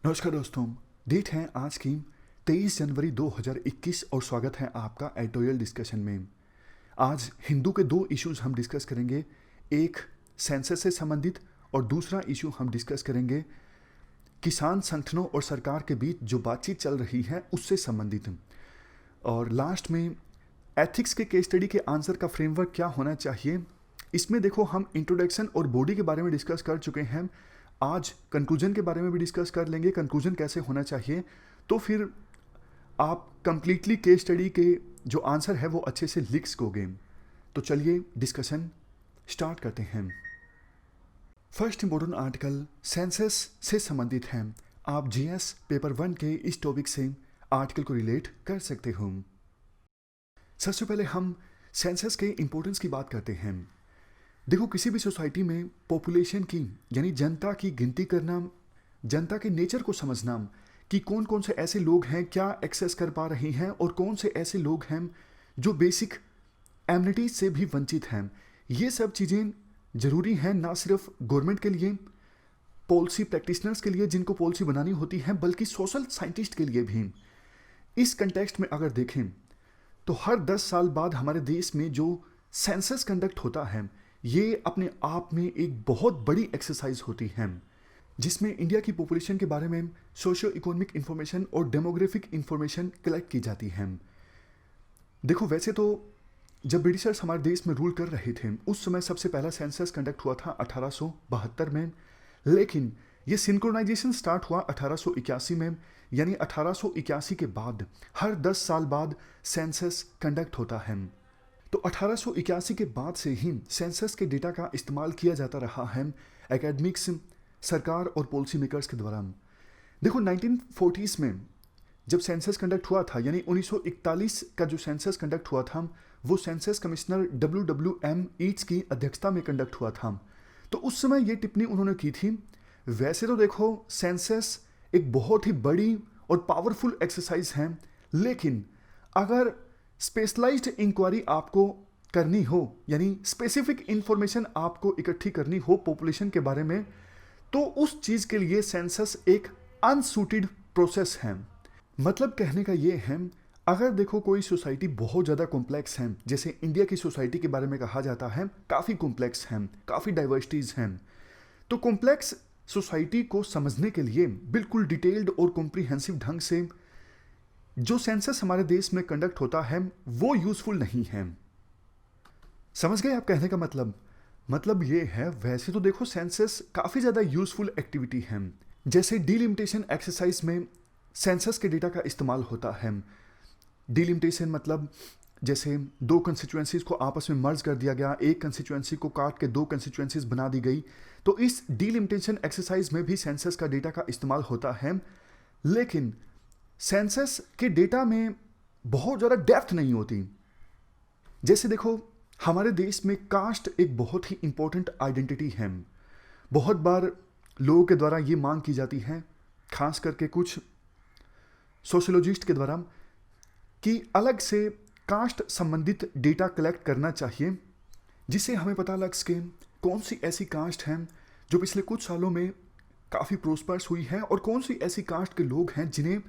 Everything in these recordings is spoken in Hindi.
नमस्कार दोस्तों। डेट है आज की 23 जनवरी 2021 और स्वागत है आपका एडिटोरियल डिस्कशन में। आज हिंदू के दो इश्यूज हम डिस्कस करेंगे। एक सेंसस से संबंधित और दूसरा इशू हम डिस्कस करेंगे किसान संगठनों और सरकार के बीच जो बातचीत चल रही है उससे संबंधित। और लास्ट में एथिक्स के केस स्टडी के आंसर का फ्रेमवर्क क्या होना चाहिए। इसमें देखो हम इंट्रोडक्शन और बॉडी के बारे में डिस्कस कर चुके हैं। आज कंक्लूजन के बारे में भी डिस्कस कर लेंगे, कंक्लूजन कैसे होना चाहिए, तो फिर आप कंप्लीटली केस स्टडी के जो आंसर है वो अच्छे से लिख सकोगे। तो चलिए डिस्कशन स्टार्ट करते हैं। फर्स्ट इंपॉर्टेंट आर्टिकल सेंसस से संबंधित है। आप जीएस पेपर 1 के इस टॉपिक से आर्टिकल को रिलेट कर सकते हो। सबसे पहले हम सेंसस के इंपॉर्टेंस की बात करते हैं। देखो, किसी भी सोसाइटी में पॉपुलेशन की यानी जनता की गिनती करना, जनता के नेचर को समझना कि कौन कौन से ऐसे लोग हैं क्या एक्सेस कर पा रहे हैं और कौन से ऐसे लोग हैं जो बेसिक एमिनिटीज से भी वंचित हैं, ये सब चीज़ें ज़रूरी हैं ना सिर्फ गवर्नमेंट के लिए, पॉलिसी प्रैक्टिशनर्स के लिए जिनको पॉलिसी बनानी होती है, बल्कि सोशल साइंटिस्ट के लिए भी। इस कंटेक्स्ट में अगर देखें तो हर 10 साल बाद हमारे देश में जो सेंसस कंडक्ट होता है ये अपने आप में एक बहुत बड़ी एक्सरसाइज होती है, जिसमें इंडिया की पॉपुलेशन के बारे में सोशियो इकोनॉमिक इंफॉर्मेशन और डेमोग्राफिक इंफॉर्मेशन कलेक्ट की जाती है। देखो, वैसे तो जब ब्रिटिशर्स हमारे देश में रूल कर रहे थे उस समय सबसे पहला सेंसस कंडक्ट हुआ था 1872 में, लेकिन ये सिंक्रोनाइजेशन स्टार्ट हुआ 1881 में। यानी 1881 के बाद हर 10 साल बाद सेंसस कंडक्ट होता है। तो 1881 के बाद से ही सेंसस के डेटा का इस्तेमाल किया जाता रहा है एकेडमिक्स, सरकार और पॉलिसी मेकर्स के द्वारा। देखो, 1940s में जब सेंसस कंडक्ट हुआ था, यानी 1941 का जो सेंसस कंडक्ट हुआ था वो सेंसस कमिश्नर WWM ईट्स की अध्यक्षता में कंडक्ट हुआ था। तो उस समय ये टिप्पणी उन्होंने की थी, वैसे तो देखो सेंसस एक बहुत ही बड़ी और पावरफुल एक्सरसाइज है, लेकिन अगर स्पेशलाइज्ड इंक्वायरी आपको करनी हो, यानी स्पेसिफिक इंफॉर्मेशन आपको इकट्ठी करनी हो पॉपुलेशन के बारे में, तो उस चीज़ के लिए सेंसस एक अनसूटेड प्रोसेस है। मतलब कहने का ये है, अगर देखो कोई सोसाइटी बहुत ज़्यादा कॉम्प्लेक्स है, जैसे इंडिया की सोसाइटी के बारे में कहा जाता है काफ़ी कॉम्प्लेक्स है, काफ़ी डाइवर्सिटीज़ हैं, तो कॉम्प्लेक्स सोसाइटी को समझने के लिए बिल्कुल डिटेल्ड और कॉम्प्रिहेंसिव ढंग से जो सेंसस हमारे देश में कंडक्ट होता है वो यूजफुल नहीं है। समझ गए आप कहने का मतलब ये है, वैसे तो देखो सेंसस काफ़ी ज़्यादा यूजफुल एक्टिविटी है। जैसे डीलिमिटेशन एक्सरसाइज में सेंसस के डेटा का इस्तेमाल होता है। डीलिमिटेशन मतलब जैसे दो कंस्टिट्यूएंसीज को आपस में मर्ज कर दिया गया, एक कंस्टिट्यूएंसी को काट के दो कंस्टिट्यूएंसीज बना दी गई, तो इस डीलिमिटेशन एक्सरसाइज में भी सेंसस का डेटा का इस्तेमाल होता है। लेकिन सेंसस के डेटा में बहुत ज़्यादा डेप्थ नहीं होती। जैसे देखो, हमारे देश में कास्ट एक बहुत ही इंपॉर्टेंट आइडेंटिटी है। बहुत बार लोगों के द्वारा ये मांग की जाती है, खास करके कुछ सोशियोलॉजिस्ट के द्वारा, कि अलग से कास्ट संबंधित डेटा कलेक्ट करना चाहिए, जिससे हमें पता लग सके कौन सी ऐसी कास्ट हैं जो पिछले कुछ सालों में काफ़ी प्रोस्पर्स हुई है और कौन सी ऐसी कास्ट के लोग हैं जिन्हें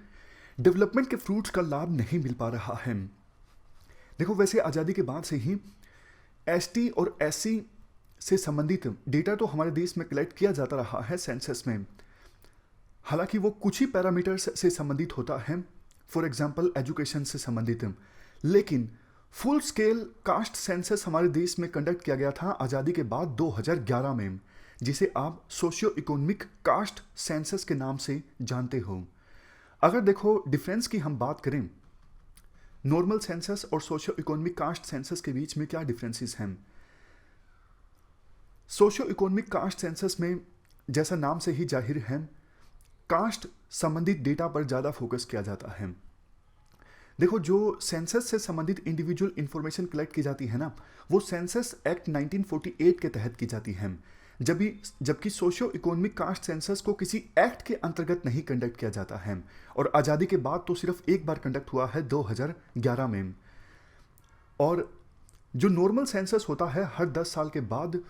डेवलपमेंट के फ्रूट्स का लाभ नहीं मिल पा रहा है। देखो, वैसे आज़ादी के बाद से ही ST और SC से संबंधित डेटा तो हमारे देश में कलेक्ट किया जाता रहा है सेंसस में। हालांकि वो कुछ ही पैरामीटर्स से संबंधित होता है, फॉर एग्जांपल एजुकेशन से संबंधित, लेकिन फुल स्केल कास्ट सेंसस हमारे देश में कंडक्ट किया गया था आज़ादी के बाद 2011 में, जिसे आप सोशियो इकोनॉमिक कास्ट सेंसस के नाम से जानते हो। अगर देखो डिफरेंस की हम बात करें, नॉर्मल सेंसस और सोशियो इकोनॉमिक कास्ट सेंसस के बीच में क्या डिफरेंसेस हैं। सोशियो इकोनॉमिक कास्ट सेंसस में, जैसा नाम से ही जाहिर है, कास्ट संबंधित डेटा पर ज़्यादा फोकस किया जाता है। देखो, जो सेंसस से संबंधित इंडिविजुअल इंफॉर्मेशन कलेक्ट की जाती है ना, वो सेंसस एक्ट 1948 के तहत की जाती है, जबकि सोशियो इकोनॉमिक कास्ट सेंसस को किसी एक्ट के अंतर्गत नहीं कंडक्ट किया जाता है, और आज़ादी के बाद तो सिर्फ एक बार कंडक्ट हुआ है 2011 में। और जो नॉर्मल सेंसस होता है हर 10 साल के बाद,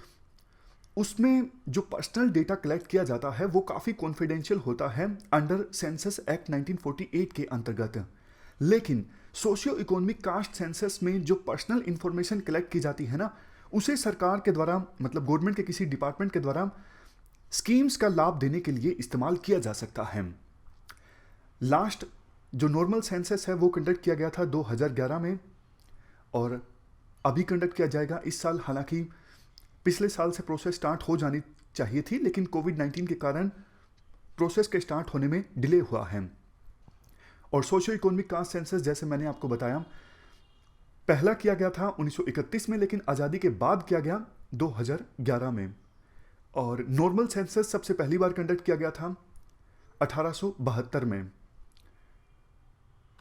उसमें जो पर्सनल डेटा कलेक्ट किया जाता है वो काफ़ी कॉन्फिडेंशियल होता है अंडर सेंसस एक्ट 1948 के अंतर्गत। लेकिन सोशियो इकोनॉमिक कास्ट सेंसस में जो पर्सनल इंफॉर्मेशन कलेक्ट की जाती है ना, उसे सरकार के द्वारा मतलब गवर्नमेंट के किसी डिपार्टमेंट के द्वारा स्कीम्स का लाभ देने के लिए इस्तेमाल किया जा सकता है। लास्ट जो नॉर्मल सेंसस है वो कंडक्ट किया गया था 2011 में और अभी कंडक्ट किया जाएगा इस साल। हालांकि पिछले साल से प्रोसेस स्टार्ट हो जानी चाहिए थी, लेकिन कोविड-19 के कारण प्रोसेस के स्टार्ट होने में डिले हुआ है। और सोशियो इकोनॉमिक कास्ट सेंसस जैसे मैंने आपको बताया पहला किया गया था 1931 में, लेकिन आज़ादी के बाद किया गया 2011 में। और नॉर्मल सेंसस सबसे पहली बार कंडक्ट किया गया था 1872 में।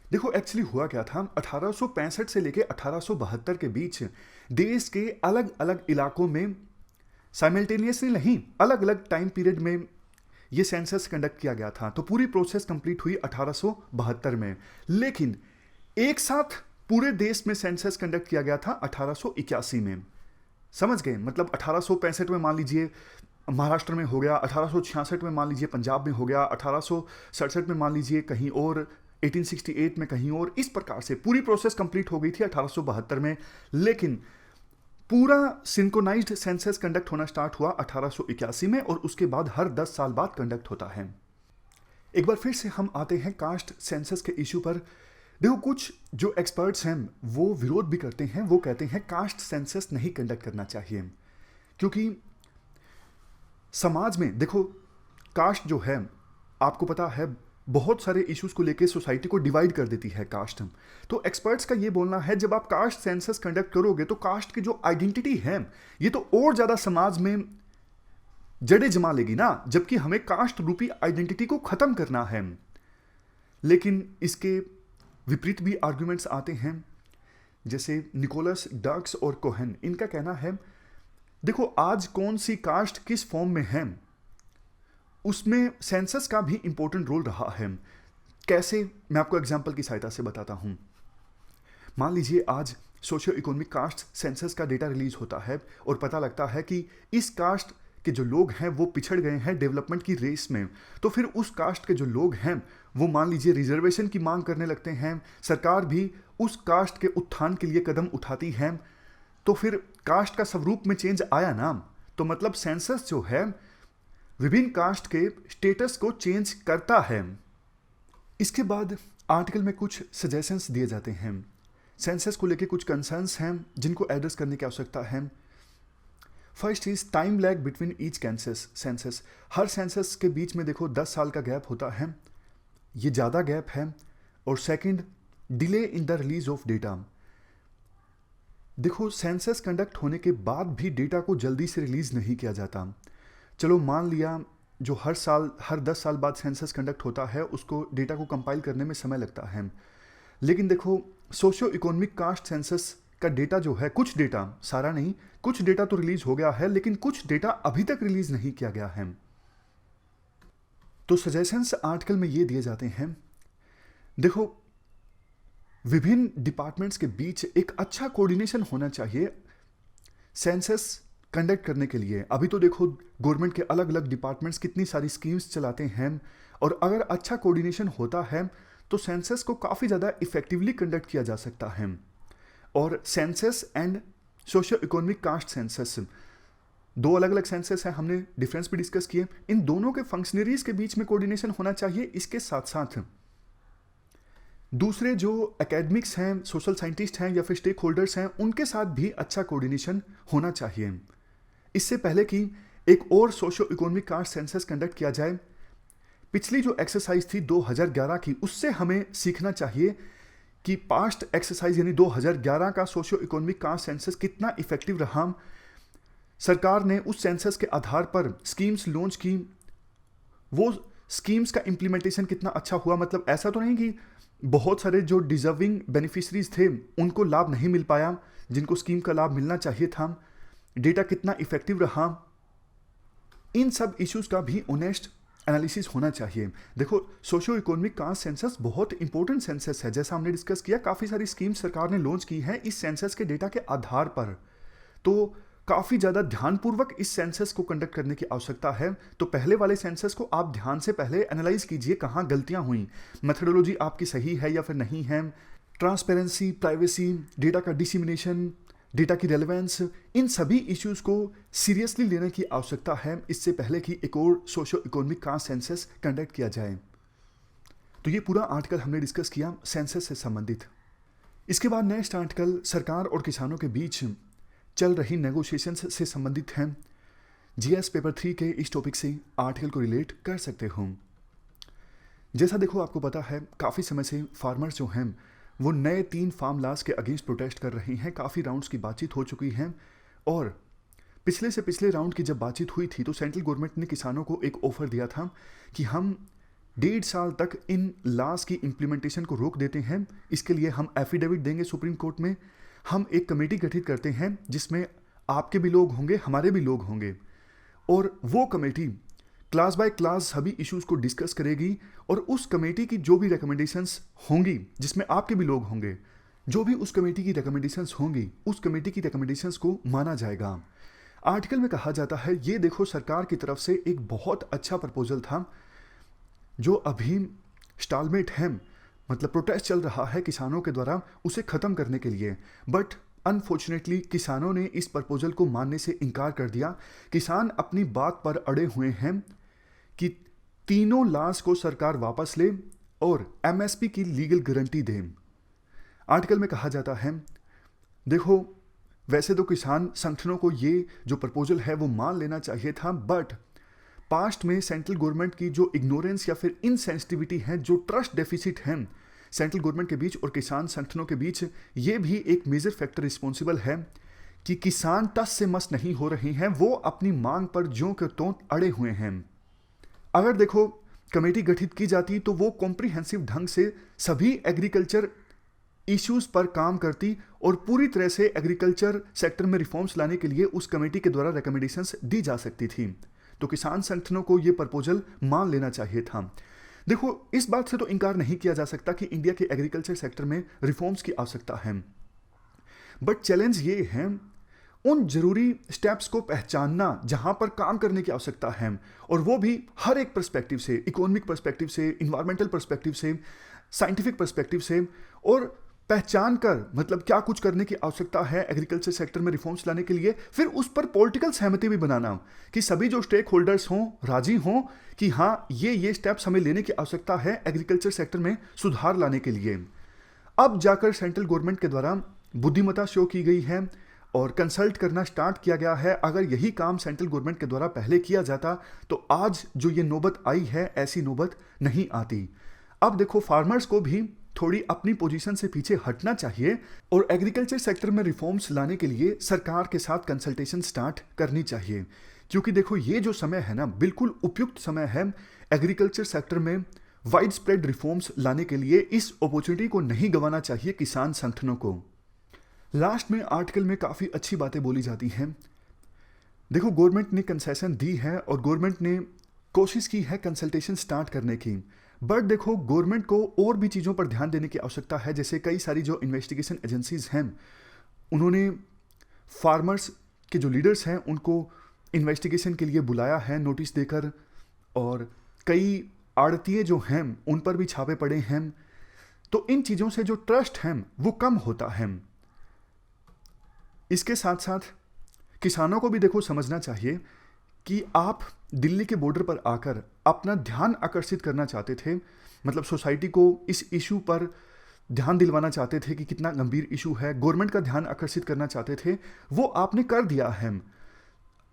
देखो एक्चुअली हुआ क्या था, 1865 से लेकर 1872 के बीच देश के अलग अलग इलाकों में साइमल्टेनियसली नहीं, अलग अलग टाइम पीरियड में ये सेंसस कंडक्ट किया गया था। तो पूरी प्रोसेस कंप्लीट हुई 1872 में, लेकिन एक साथ पूरे देश में सेंसस कंडक्ट किया गया था 1881 में। समझ गए? मतलब 1865 में मान लीजिए महाराष्ट्र में हो गया, 1866 में मान लीजिए पंजाब में हो गया, 1867 में मान लीजिए कहीं और, 1868 में कहीं और, इस प्रकार से पूरी प्रोसेस कंप्लीट हो गई थी 1872 में। लेकिन पूरा सिंक्रोनाइज्ड सेंसस कंडक्ट होना स्टार्ट हुआ 1881 में और उसके बाद हर 10 साल बाद कंडक्ट होता है। एक बार फिर से हम आते हैं कास्ट सेंसस के इशू पर। देखो कुछ जो एक्सपर्ट्स हैं वो विरोध भी करते हैं, वो कहते हैं कास्ट सेंसस नहीं कंडक्ट करना चाहिए, क्योंकि समाज में देखो कास्ट जो है आपको पता है बहुत सारे इश्यूज को लेके सोसाइटी को डिवाइड कर देती है कास्ट। तो एक्सपर्ट्स का ये बोलना है जब आप कास्ट सेंसस कंडक्ट करोगे तो कास्ट की जो आइडेंटिटी है ये तो और ज्यादा समाज में जड़ें जमा लेगी ना, जबकि हमें कास्ट रूपी आइडेंटिटी को खत्म करना है। लेकिन इसके विपरीत भी आर्ग्यूमेंट्स आते हैं, जैसे निकोलस डर्क्स और कोहेन, इनका कहना है देखो आज कौन सी कास्ट किस फॉर्म में है उसमें सेंसस का भी इंपॉर्टेंट रोल रहा है। कैसे, मैं आपको एग्जांपल की सहायता से बताता हूं। मान लीजिए आज सोशियो इकोनॉमिक कास्ट सेंसस का डेटा रिलीज होता है और पता लगता है कि इस कास्ट के जो लोग हैं वो पिछड़ गए हैं डेवलपमेंट की रेस में, तो फिर उस कास्ट के जो लोग हैं वो मान लीजिए रिजर्वेशन की मांग करने लगते हैं, सरकार भी उस कास्ट के उत्थान के लिए कदम उठाती है, तो फिर कास्ट का स्वरूप में चेंज आया ना। तो मतलब सेंसस जो है विभिन्न कास्ट के स्टेटस को चेंज करता है। इसके बाद आर्टिकल में कुछ सजेशंस दिए जाते हैं। सेंसस को लेके कुछ कंसर्न्स हैं जिनको एड्रेस करने की आवश्यकता है। First is time lag between each census. Her census के बीच में देखो 10 साल का गैप होता है, ये ज़्यादा गैप है। और second, delay in the release of data. देखो सेंसस कंडक्ट होने के बाद भी डेटा को जल्दी से रिलीज नहीं किया जाता। चलो मान लिया जो हर 10 साल बाद सेंसस कंडक्ट होता है उसको डेटा को कंपाइल करने में समय लगता है, लेकिन देखो सोशियो इकोनॉमिक कास्ट सेंसस का डेटा जो है, कुछ डेटा, सारा नहीं, कुछ डेटा तो रिलीज हो गया है लेकिन कुछ डेटा अभी तक रिलीज नहीं किया गया है। तो सजेशंस आर्टिकल में ये दिए जाते हैं। देखो विभिन्न डिपार्टमेंट्स के बीच एक अच्छा कोऑर्डिनेशन होना चाहिए सेंसस कंडक्ट करने के लिए। अभी तो देखो गवर्नमेंट के अलग अलग डिपार्टमेंट्स कितनी सारी स्कीम्स चलाते हैं, और अगर अच्छा कोऑर्डिनेशन होता है तो सेंसस को काफ़ी ज़्यादा इफेक्टिवली कंडक्ट किया जा सकता है। और census and socio economic caste census दो अलग अलग सेंसस हैं, हमने डिफरेंस भी डिस्कस किए। इन दोनों के फंक्शनरीज के बीच में कोऑर्डिनेशन होना चाहिए। इसके साथ साथ दूसरे जो एकेडमिक्स हैं, सोशल साइंटिस्ट हैं या फिर स्टेक होल्डर्स हैं, उनके साथ भी अच्छा कोऑर्डिनेशन होना चाहिए। इससे पहले कि एक और socio economic caste census conduct किया जाए, पिछली जो एक्सरसाइज थी 2011 की, उससे हमें सीखना चाहिए कि पास्ट एक्सरसाइज यानी 2011 का सोशियो इकोनॉमिक कास्ट सेंसस कितना इफेक्टिव रहा। सरकार ने उस सेंसस के आधार पर स्कीम्स लॉन्च की, वो स्कीम्स का इम्प्लीमेंटेशन कितना अच्छा हुआ। मतलब ऐसा तो नहीं कि बहुत सारे जो डिजर्विंग बेनिफिशरीज थे उनको लाभ नहीं मिल पाया जिनको स्कीम का लाभ मिलना चाहिए था। डेटा कितना इफेक्टिव रहा, इन सब इश्यूज का भी ऑनेस्ट एनालिसिस होना चाहिए। देखो सोशियो इकोनॉमिक कास्ट सेंसस बहुत इंपॉर्टेंट सेंसस है, जैसा हमने डिस्कस किया, काफ़ी सारी स्कीम सरकार ने लॉन्च की है इस सेंसस के डेटा के आधार पर। तो काफ़ी ज़्यादा ध्यानपूर्वक इस सेंसस को कंडक्ट करने की आवश्यकता है। तो पहले वाले सेंसस को आप ध्यान से पहले एनालाइज कीजिए, कहाँ गलतियाँ हुई, मेथडोलॉजी आपकी सही है या फिर नहीं है, ट्रांसपेरेंसी, प्राइवेसी, डेटा का डिसिमिनेशन, डेटा की रेलेवेंस, इन सभी इश्यूज़ को सीरियसली लेने की आवश्यकता है इससे पहले कि एक और सोशो इकोनॉमिक का सेंसस कंडक्ट किया जाए। तो ये पूरा आर्टिकल हमने डिस्कस किया सेंसस से संबंधित। इसके बाद नेक्स्ट आर्टिकल सरकार और किसानों के बीच चल रही नेगोशिएशंस से संबंधित है। जीएस पेपर 3 के इस टॉपिक से आर्टिकल को रिलेट कर सकते हो। जैसा देखो आपको पता है काफ़ी समय से फार्मर्स जो हैं वो नए 3 फार्म लॉज के अगेंस्ट प्रोटेस्ट कर रहे हैं। काफ़ी राउंड्स की बातचीत हो चुकी है और पिछले से पिछले राउंड की जब बातचीत हुई थी तो सेंट्रल गवर्नमेंट ने किसानों को एक ऑफर दिया था कि हम 1.5 साल तक इन लॉज की इम्प्लीमेंटेशन को रोक देते हैं। इसके लिए हम एफिडेविट देंगे सुप्रीम कोर्ट में, हम एक कमेटी गठित करते हैं जिसमें आपके भी लोग होंगे, हमारे भी लोग होंगे, और वो कमेटी क्लास बाय क्लास सभी इश्यूज़ को डिस्कस करेगी और उस कमेटी की जो भी रिकमेंडेशंस होंगी जिसमें आपके भी लोग होंगे, जो भी उस कमेटी की रिकमेंडेशंस होंगी उस कमेटी की रिकमेंडेशंस को माना जाएगा। आर्टिकल में कहा जाता है ये देखो सरकार की तरफ से एक बहुत अच्छा प्रपोजल था जो अभी स्टालमेट है, मतलब प्रोटेस्ट चल रहा है किसानों के द्वारा उसे ख़त्म करने के लिए, बट अनफॉर्चुनेटली किसानों ने इस प्रपोजल को मानने से इनकार कर दिया। किसान अपनी बात पर अड़े हुए हैं कि तीनों लॉज को सरकार वापस ले और एमएसपी की लीगल गारंटी दे। आर्टिकल में कहा जाता है देखो वैसे तो किसान संगठनों को ये जो प्रपोजल है वो मान लेना चाहिए था, बट पास्ट में सेंट्रल गवर्नमेंट की जो इग्नोरेंस या फिर इनसेंसिटिविटी है, जो ट्रस्ट डेफिसिट है सेंट्रल गवर्नमेंट के बीच और किसान संगठनों के बीच, ये भी एक मेजर फैक्टर रिस्पॉन्सिबल है कि किसान टस से मस नहीं हो रहे हैं, वो अपनी मांग पर ज्यों के त्यों अड़े हुए हैं। अगर देखो कमेटी गठित की जाती तो वो कॉम्प्रिहेंसिव ढंग से सभी एग्रीकल्चर इश्यूज पर काम करती और पूरी तरह से एग्रीकल्चर सेक्टर में रिफॉर्म्स लाने के लिए उस कमेटी के द्वारा रिकमेंडेशंस दी जा सकती थी। तो किसान संगठनों को यह प्रपोजल मान लेना चाहिए था। देखो इस बात से तो इनकार नहीं किया जा सकता कि इंडिया के एग्रीकल्चर सेक्टर में रिफॉर्म्स की आवश्यकता है, बट चैलेंज ये है उन जरूरी स्टेप्स को पहचानना जहां पर काम करने की आवश्यकता है, और वो भी हर एक पर्सपेक्टिव से, इकोनॉमिक पर्सपेक्टिव से, इन्वायरमेंटल पर्सपेक्टिव से, साइंटिफिक पर्सपेक्टिव से, और पहचान कर मतलब क्या कुछ करने की आवश्यकता है एग्रीकल्चर सेक्टर में रिफॉर्म्स लाने के लिए, फिर उस पर पॉलिटिकल सहमति भी बनाना कि सभी जो स्टेक होल्डर्स हों राजी हों कि हाँ ये स्टेप्स हमें लेने की आवश्यकता है एग्रीकल्चर सेक्टर में सुधार लाने के लिए। अब जाकर सेंट्रल गवर्नमेंट के द्वारा बुद्धिमत्ता शो की गई है और कंसल्ट करना स्टार्ट किया गया है। अगर यही काम सेंट्रल गवर्नमेंट के द्वारा पहले किया जाता तो आज जो ये नौबत आई है ऐसी नौबत नहीं आती। अब देखो फार्मर्स को भी थोड़ी अपनी पोजीशन से पीछे हटना चाहिए और एग्रीकल्चर सेक्टर में रिफॉर्म्स लाने के लिए सरकार के साथ कंसल्टेशन स्टार्ट करनी चाहिए, क्योंकि देखो ये जो समय है ना बिल्कुल उपयुक्त समय है एग्रीकल्चर सेक्टर में वाइड स्प्रेड रिफॉर्म्स लाने के लिए। इस अपॉर्चुनिटी को नहीं गंवाना चाहिए किसान संगठनों को। लास्ट में आर्टिकल में काफ़ी अच्छी बातें बोली जाती हैं। देखो गवर्नमेंट ने कंसेशन दी है और गवर्नमेंट ने कोशिश की है कंसल्टेशन स्टार्ट करने की, बट देखो गवर्नमेंट को और भी चीज़ों पर ध्यान देने की आवश्यकता है। जैसे कई सारी जो इन्वेस्टिगेशन एजेंसीज हैं उन्होंने फार्मर्स के जो लीडर्स हैं उनको इन्वेस्टिगेशन के लिए बुलाया है नोटिस देकर, और कई आड़तीय जो हैं उन पर भी छापे पड़े हैं। तो इन चीज़ों से जो ट्रस्ट है वो कम होता है। इसके साथ साथ किसानों को भी देखो समझना चाहिए कि आप दिल्ली के बॉर्डर पर आकर अपना ध्यान आकर्षित करना चाहते थे, मतलब सोसाइटी को इस इशू पर ध्यान दिलवाना चाहते थे कि कितना गंभीर इशू है, गवर्नमेंट का ध्यान आकर्षित करना चाहते थे, वो आपने कर दिया है।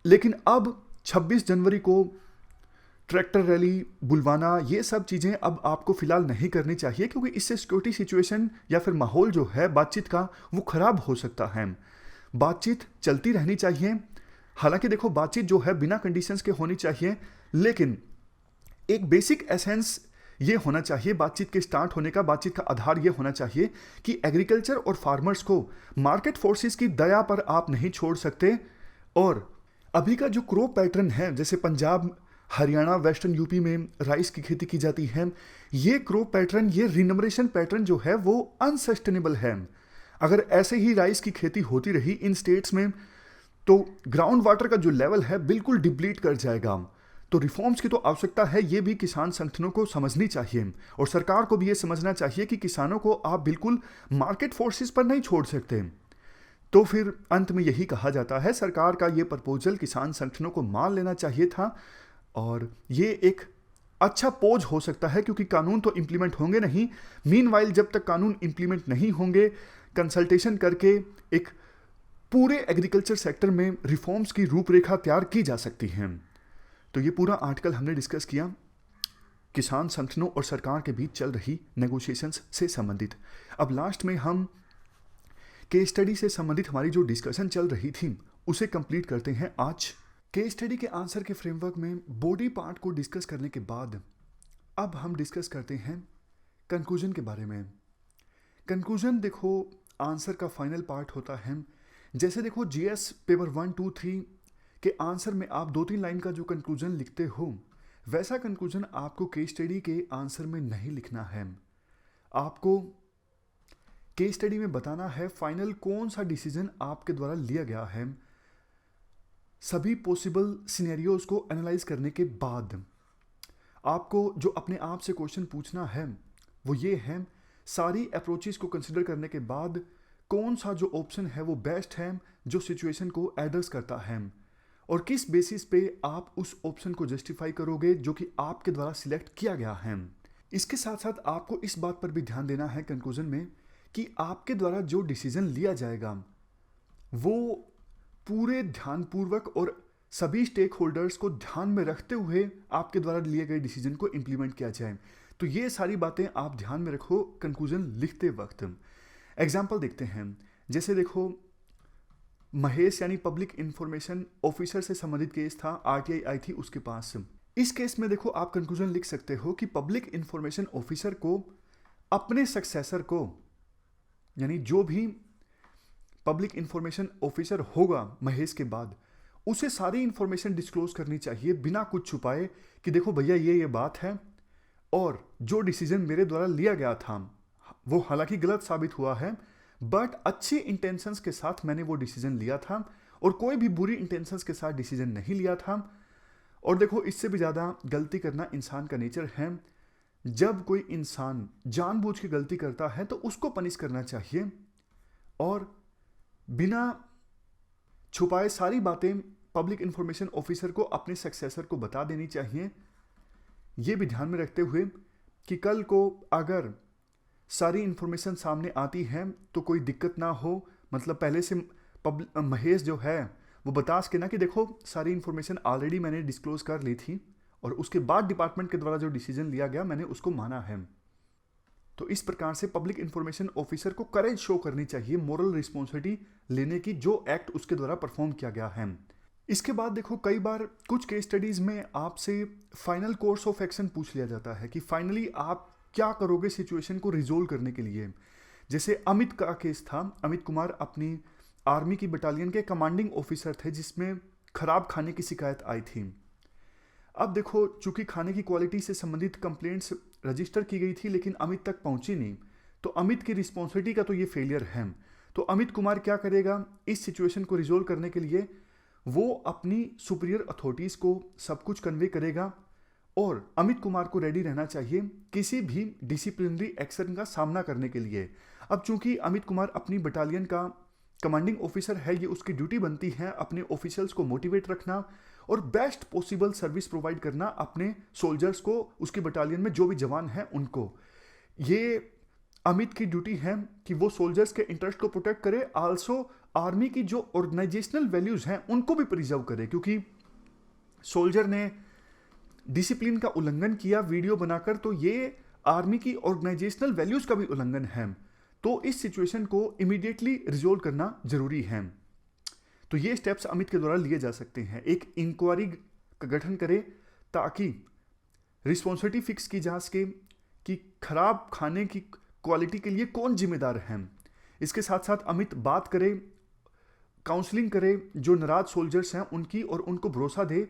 लेकिन अब 26 जनवरी को ट्रैक्टर रैली बुलवाना, ये सब चीज़ें अब आपको फिलहाल नहीं करनी चाहिए, क्योंकि इससे सिक्योरिटी सिचुएशन या फिर माहौल जो है बातचीत का वो खराब हो सकता है। बातचीत चलती रहनी चाहिए। हालांकि देखो बातचीत जो है बिना कंडीशंस के होनी चाहिए, लेकिन एक बेसिक एसेंस ये होना चाहिए बातचीत के स्टार्ट होने का, बातचीत का आधार ये होना चाहिए कि एग्रीकल्चर और फार्मर्स को मार्केट फोर्सेस की दया पर आप नहीं छोड़ सकते। और अभी का जो क्रॉप पैटर्न है, जैसे पंजाब, हरियाणा, वेस्टर्न यूपी में राइस की खेती की जाती है, ये क्रॉप पैटर्न, ये रिनमरेशन पैटर्न जो है वो अनसस्टेनेबल है। अगर ऐसे ही राइस की खेती होती रही इन स्टेट्स में तो ग्राउंड वाटर का जो लेवल है बिल्कुल डिप्लीट कर जाएगा। तो रिफॉर्म्स की तो आवश्यकता है, ये भी किसान संगठनों को समझनी चाहिए और सरकार को भी ये समझना चाहिए कि किसानों को आप बिल्कुल मार्केट फोर्सेस पर नहीं छोड़ सकते। तो फिर अंत में यही कहा जाता है, सरकार का ये प्रपोजल किसान संगठनों को मान लेना चाहिए था और ये एक अच्छा पोज हो सकता है, क्योंकि कानून तो इंप्लीमेंट होंगे नहीं। मीनवाइल जब तक कानून इंप्लीमेंट नहीं होंगे, कंसल्टेशन करके एक पूरे एग्रीकल्चर सेक्टर में रिफॉर्म्स की रूपरेखा तैयार की जा सकती है। तो ये पूरा आर्टिकल हमने डिस्कस किया किसान संगठनों और सरकार के बीच चल रही नेगोशिएशंस से संबंधित। अब लास्ट में हम केस स्टडी से संबंधित हमारी जो डिस्कशन चल रही थी उसे कंप्लीट करते हैं आज। केस स्टडी के आंसर के फ्रेमवर्क में बॉडी पार्ट को डिस्कस करने के बाद अब हम डिस्कस करते हैं कंक्लूजन के बारे में। कंक्लूजन देखो आंसर का फाइनल पार्ट होता है। जैसे देखो जीएस पेपर 1, 2, 3 के आंसर में आप 2-3 लाइन का जो कंक्लूजन लिखते हो, वैसा कंक्लूजन आपको केस स्टडी के आंसर में नहीं लिखना है। आपको केस स्टडी में बताना है फाइनल कौन सा डिसीजन आपके द्वारा लिया गया है। सभी पॉसिबल सिनेरियोज को एनालाइज करने के बाद आपको जो अपने आप से क्वेश्चन पूछना है वो ये है, सारी अप्रोचेस को कंसिडर करने के बाद कौन सा जो ऑप्शन है वो बेस्ट है, जो सिचुएशन को एड्रेस करता है, और किस बेसिस पे आप उस ऑप्शन को जस्टिफाई करोगे जो कि आपके द्वारा सिलेक्ट किया गया है। इसके साथ साथ आपको इस बात पर भी ध्यान देना है कंक्लूजन में कि आपके द्वारा जो डिसीजन लिया जाएगा वो पूरे ध्यानपूर्वक और सभी स्टेक होल्डर्स को ध्यान में रखते हुए आपके द्वारा लिए गए डिसीजन को इंप्लीमेंट किया जाए। तो ये सारी बातें आप ध्यान में रखो कंक्लूजन लिखते वक्त। एग्जाम्पल देखते हैं, जैसे देखो महेश यानी पब्लिक इंफॉर्मेशन ऑफिसर से संबंधित केस था, आरटीआई आई थी उसके पास। इस केस में देखो आप कंक्लूजन लिख सकते हो कि पब्लिक इंफॉर्मेशन ऑफिसर को अपने सक्सेसर को, यानी जो भी पब्लिक इंफॉर्मेशन ऑफिसर होगा महेश के बाद, उसे सारी इंफॉर्मेशन डिस्क्लोज करनी चाहिए बिना कुछ छुपाए कि देखो भैया ये बात है और जो डिसीजन मेरे द्वारा लिया गया था वो हालांकि गलत साबित हुआ है, बट अच्छे इंटेंशंस के साथ मैंने वो डिसीजन लिया था और कोई भी बुरी इंटेंशंस के साथ डिसीजन नहीं लिया था। और देखो इससे भी ज़्यादा गलती करना इंसान का नेचर है। जब कोई इंसान जानबूझ के गलती करता है तो उसको पनिश करना चाहिए और बिना छुपाए सारी बातें पब्लिक इंफॉर्मेशन ऑफिसर को अपने सक्सेसर को बता देनी चाहिए। ये भी ध्यान में रखते हुए कि कल को अगर सारी इंफॉर्मेशन सामने आती है तो कोई दिक्कत ना हो, मतलब पहले से महेश जो है वो बता सके ना कि देखो सारी इंफॉर्मेशन ऑलरेडी मैंने डिस्क्लोज कर ली थी और उसके बाद डिपार्टमेंट के द्वारा जो डिसीजन लिया गया मैंने उसको माना है। तो इस प्रकार से पब्लिक इंफॉर्मेशन ऑफिसर को करेज शो करनी चाहिए, मोरल रिस्पॉन्सिबिलिटी लेने की, जो एक्ट उसके द्वारा परफॉर्म किया गया है। इसके बाद देखो कई बार कुछ केस स्टडीज में आपसे फाइनल कोर्स ऑफ एक्शन पूछ लिया जाता है कि फाइनली आप क्या करोगे सिचुएशन को रिजोल्व करने के लिए। जैसे अमित का केस था, अमित कुमार अपनी आर्मी की बटालियन के कमांडिंग ऑफिसर थे जिसमें खराब खाने की शिकायत आई थी। अब देखो चूंकि खाने की क्वालिटी से संबंधित कंप्लेंट्स रजिस्टर की गई थी लेकिन अमित तक पहुंची नहीं, तो अमित की रिस्पॉन्सिबिलिटी का तो ये फेलियर है। तो अमित कुमार क्या करेगा इस सिचुएशन को रिजोल्व करने के लिए, वो अपनी सुपीरियर अथॉरिटीज़ को सब कुछ कन्वे करेगा और अमित कुमार को रेडी रहना चाहिए किसी भी डिसिप्लिनरी एक्शन का सामना करने के लिए। अब चूंकि अमित कुमार अपनी बटालियन का कमांडिंग ऑफिसर है, ये उसकी ड्यूटी बनती है अपने ऑफिशियल्स को मोटिवेट रखना और बेस्ट पॉसिबल सर्विस प्रोवाइड करना अपने सोल्जर्स को, उसकी बटालियन में जो भी जवान हैं उनको। ये अमित की ड्यूटी है कि वो सोल्जर्स के इंटरेस्ट को प्रोटेक्ट करे, आल्सो आर्मी की जो ऑर्गेनाइजेशनल वैल्यूज हैं उनको भी प्रिजर्व करे, क्योंकि सोल्जर ने डिसिप्लिन का उल्लंघन किया वीडियो बनाकर, तो ये आर्मी की ऑर्गेनाइजेशनल वैल्यूज का भी उल्लंघन है। तो इस सिचुएशन को इमीडिएटली रिजोल्व करना जरूरी है। तो ये स्टेप्स अमित के द्वारा लिए जा सकते हैं। एक इंक्वायरी का गठन करे ताकि रिस्पॉन्सिबिलिटी फिक्स की जा सके कि खराब खाने की क्वालिटी के लिए कौन जिम्मेदार है। इसके साथ साथ अमित बात करे, काउंसलिंग करे जो नाराज सोल्जर्स हैं उनकी, और उनको भरोसा दे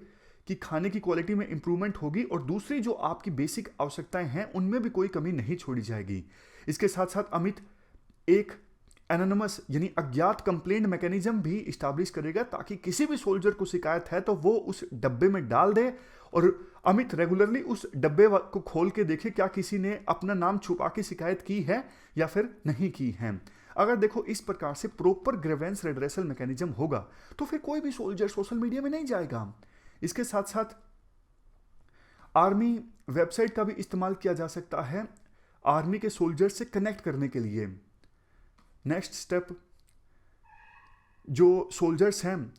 कि खाने की क्वालिटी में इंप्रूवमेंट होगी और दूसरी जो आपकी बेसिक आवश्यकताएं हैं उनमें भी कोई कमी नहीं छोड़ी जाएगी। इसके साथ साथ अमित एक एनोनिमस यानी अज्ञात कंप्लेंट मैकेनिज्म भी इस्टेब्लिश करेगा, ताकि किसी भी सोल्जर को शिकायत है तो वो उस डब्बे में डाल दे और अमित रेगुलरली उस डब्बे को खोल के देखे क्या किसी ने अपना नाम छुपा के शिकायत की है या फिर नहीं की है। अगर देखो इस प्रकार से प्रॉपर ग्रीवेंस रेड्रेसल मैकेनिज्म होगा तो फिर कोई भी सोल्जर सोशल मीडिया में नहीं जाएगा। इसके साथ साथ आर्मी वेबसाइट का भी इस्तेमाल किया जा सकता है आर्मी के सोल्जर से कनेक्ट करने के लिए। नेक्स्ट स्टेप, जो सोल्जर्स हैं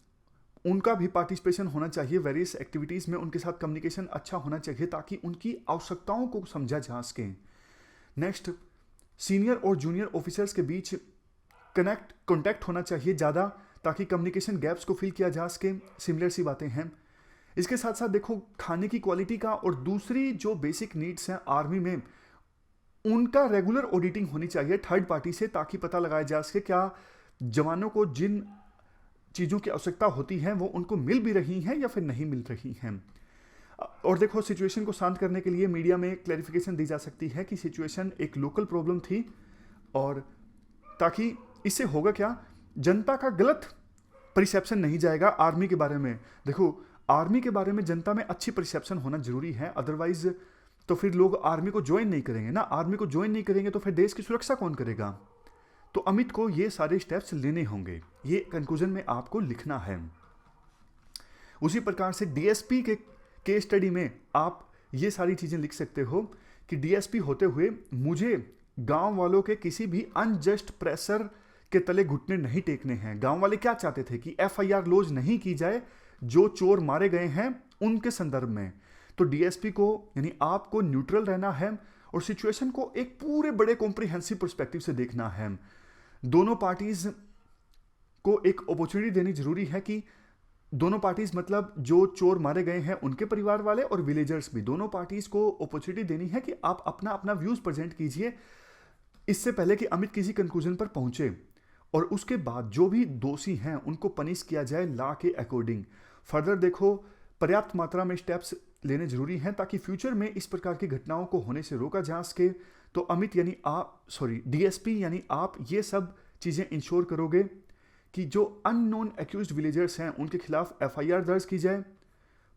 उनका भी पार्टिसिपेशन होना चाहिए वेरियस एक्टिविटीज़ में, उनके साथ कम्युनिकेशन अच्छा होना चाहिए ताकि उनकी आवश्यकताओं को समझा जा सके। नेक्स्ट, सीनियर और जूनियर ऑफिसर्स के बीच कॉन्टैक्ट होना चाहिए ज़्यादा, ताकि कम्युनिकेशन गैप्स को फिल किया जा सके। सिमिलर सी बातें हैं। इसके साथ साथ देखो खाने की क्वालिटी का और दूसरी जो बेसिक नीड्स हैं आर्मी में, उनका रेगुलर ऑडिटिंग होनी चाहिए थर्ड पार्टी से, ताकि पता लगाया जा सके क्या जवानों को जिन चीज़ों की आवश्यकता होती है वो उनको मिल भी रही हैं या फिर नहीं मिल रही हैं। और देखो सिचुएशन को शांत करने के लिए मीडिया में क्लैरिफिकेशन दी जा सकती है कि सिचुएशन एक लोकल प्रॉब्लम थी, और ताकि इससे होगा क्या, जनता का गलत परसेप्शन नहीं जाएगा आर्मी के बारे में। देखो आर्मी के बारे में जनता में अच्छी परसेप्शन होना जरूरी है, अदरवाइज तो फिर लोग आर्मी को ज्वाइन नहीं करेंगे ना। आर्मी को ज्वाइन नहीं करेंगे तो फिर देश की सुरक्षा कौन करेगा। तो अमित को ये सारे स्टेप्स लेने होंगे, ये कंक्लूजन में आपको लिखना है। उसी प्रकार से डीएसपी के केस स्टडी में आप ये सारी चीजें लिख सकते हो कि डीएसपी होते हुए मुझे गांव वालों के किसी भी अनजस्ट प्रेशर के तले घुटने नहीं टेकने हैं। गांव वाले क्या चाहते थे कि एफआईआर लॉन्च नहीं की जाए जो चोर मारे गए हैं उनके संदर्भ में। तो डीएसपी को यानी आपको न्यूट्रल रहना है और सिचुएशन को एक पूरे बड़े कॉम्प्रिहेंसिव पर्सपेक्टिव से देखना है। दोनों पार्टीज को एक अपॉर्चुनिटी देनी जरूरी है कि दोनों पार्टीज मतलब जो चोर मारे गए हैं उनके परिवार वाले और विलेजर्स भी, दोनों पार्टीज को अपॉर्चुनिटी देनी है कि आप अपना अपना व्यूज प्रेजेंट कीजिए इससे पहले कि अमित किसी कंक्लूजन पर पहुंचे, और उसके बाद जो भी दोषी हैं उनको पनिश किया जाए लॉ के अकॉर्डिंग। फर्दर देखो पर्याप्त मात्रा में स्टेप्स लेने जरूरी हैं ताकि फ्यूचर में इस प्रकार की घटनाओं को होने से रोका जा सके। तो अमित यानी डीएसपी यानी आप ये सब चीज़ें इंश्योर करोगे कि जो अननोन एक्यूज्ड विलेजर्स हैं उनके खिलाफ एफआईआर दर्ज की जाए,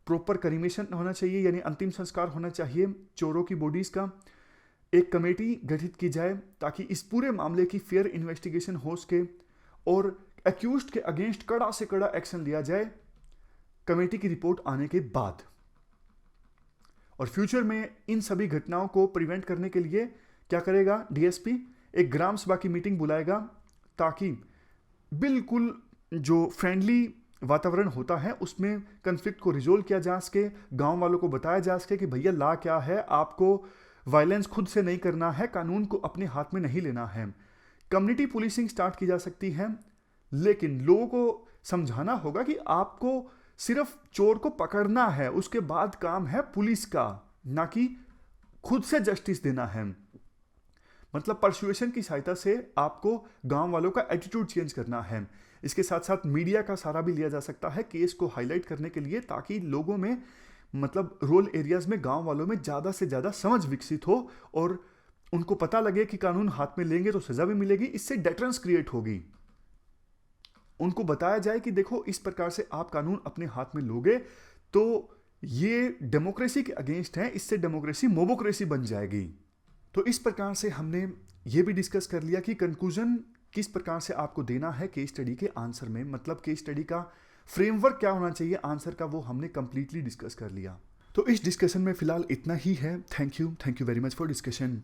प्रॉपर क्रीमेशन होना चाहिए यानी अंतिम संस्कार होना चाहिए चोरों की बॉडीज का, एक कमेटी गठित की जाए ताकि इस पूरे मामले की फेयर इन्वेस्टिगेशन हो सके और एक्यूज्ड के अगेंस्ट कड़ा से कड़ा एक्शन लिया जाए कमेटी की रिपोर्ट आने के बाद। और फ्यूचर में इन सभी घटनाओं को प्रिवेंट करने के लिए क्या करेगा डीएसपी, एक ग्राम सभा की मीटिंग बुलाएगा ताकि बिल्कुल जो फ्रेंडली वातावरण होता है उसमें कन्फ्लिक्ट को रिजोल्व किया जा सके, गांव वालों को बताया जा सके कि भैया लॉ क्या है, आपको वायलेंस खुद से नहीं करना है, कानून को अपने हाथ में नहीं लेना है। कम्युनिटी पुलिसिंग स्टार्ट की जा सकती है, लेकिन लोगों को समझाना होगा कि आपको सिर्फ चोर को पकड़ना है, उसके बाद काम है पुलिस का, ना कि खुद से जस्टिस देना है। मतलब परसुएशन की सहायता से आपको गांव वालों का एटीट्यूड चेंज करना है। इसके साथ साथ मीडिया का सहारा भी लिया जा सकता है केस को हाईलाइट करने के लिए, ताकि लोगों में मतलब रूरल एरियाज में गांव वालों में ज़्यादा से ज़्यादा समझ विकसित हो और उनको पता लगे कि कानून हाथ में लेंगे तो सजा भी मिलेगी, इससे डेटरेंस क्रिएट होगी। उनको बताया जाए कि देखो इस प्रकार से आप कानून अपने हाथ में लोगे तो ये डेमोक्रेसी के अगेंस्ट है, इससे डेमोक्रेसी मोबोक्रेसी बन जाएगी। तो इस प्रकार से हमने ये भी डिस्कस कर लिया कि कंक्लूजन किस प्रकार से आपको देना है केस स्टडी के आंसर में, मतलब केस स्टडी का फ्रेमवर्क क्या होना चाहिए आंसर का, वो हमने कंप्लीटली डिस्कस कर लिया। तो इस डिस्कशन में फिलहाल इतना ही है। Thank you very much for discussion.